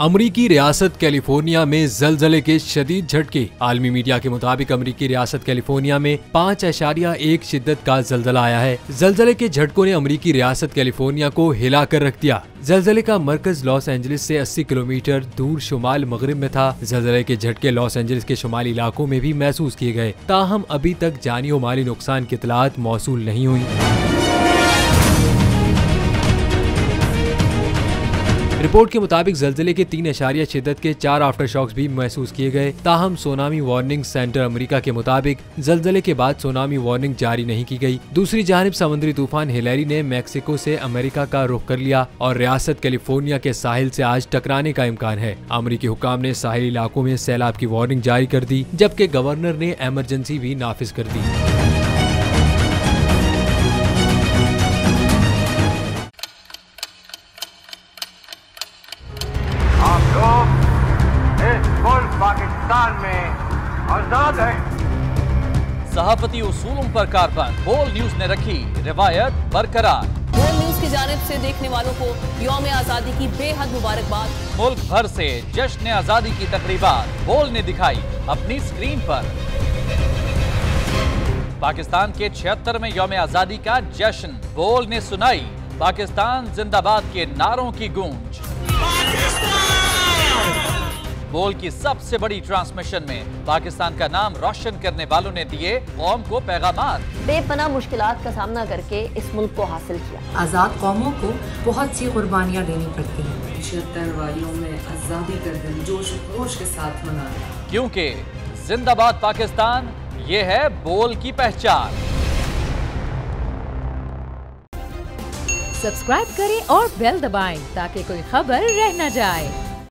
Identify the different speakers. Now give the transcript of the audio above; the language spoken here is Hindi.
Speaker 1: अमरीकी रियासत कैलिफोर्निया में ज़लज़ले के शदीद झटके। आलमी मीडिया के मुताबिक अमरीकी रियासत कैलिफोर्निया में 5.1 शिद्दत का ज़लज़ला आया है। ज़लज़ले के झटकों ने अमरीकी रियासत कैलिफोर्निया को हिला कर रख दिया। ज़लज़ले का मरकज लॉस एंजलिस से 80 किलोमीटर दूर शुमाल मगरिब में था। ज़लज़ले के झटके लॉस एंजलिस के शुमाली इलाकों में भी महसूस किए गए। ताहम अभी तक जानी और माली नुकसान की इत्तलात मौसूल नहीं हुई। रिपोर्ट के मुताबिक ज़लज़ले के 3 शिद्दत के 4 आफ्टर शॉक्स भी महसूस किए गए। ताहम सोनामी वार्निंग सेंटर अमेरिका के मुताबिक ज़लज़ले के बाद सोनामी वार्निंग जारी नहीं की गई। दूसरी जानिब समुद्री तूफान हिलेरी ने मैक्सिको से अमेरिका का रुख कर लिया और रियासत कैलिफोर्निया के साहिल से आज टकराने का इम्कान है। अमेरिकी हुक्काम ने साहिली इलाकों में सैलाब की वार्निंग जारी कर दी, जबकि गवर्नर ने एमरजेंसी भी नाफिज कर दी।
Speaker 2: पाकिस्तान में आजाद है।
Speaker 3: सहाफती उसूलों पर कारबंद बोल न्यूज ने रखी रिवायत बरकरार।
Speaker 4: बोल न्यूज की जानिब से देखने वालों को यौम आजादी की बेहद मुबारकबाद।
Speaker 3: मुल्क भर से जश्न आजादी की तकरीबात बोल ने दिखाई अपनी स्क्रीन पर। पाकिस्तान के 76वें यौम आजादी का जश्न बोल ने सुनाई पाकिस्तान जिंदाबाद के नारों की गूंज। बोल की सबसे बड़ी ट्रांसमिशन में पाकिस्तान का नाम रोशन करने वालों ने दिए कौम को पैगामात।
Speaker 4: बेपनाह मुश्किलात का सामना करके इस मुल्क को हासिल किया।
Speaker 5: आजाद कौमों को बहुत सी कुर्बानियां देनी पड़ती हैं।
Speaker 6: 76 वालियों में आजादी का दिन जोश खरोश के साथ मनाया,
Speaker 3: क्योंकि जिंदाबाद पाकिस्तान ये है बोल की पहचान।
Speaker 7: सब्सक्राइब करें और बेल दबाएं ताकि कोई खबर रह न जाए।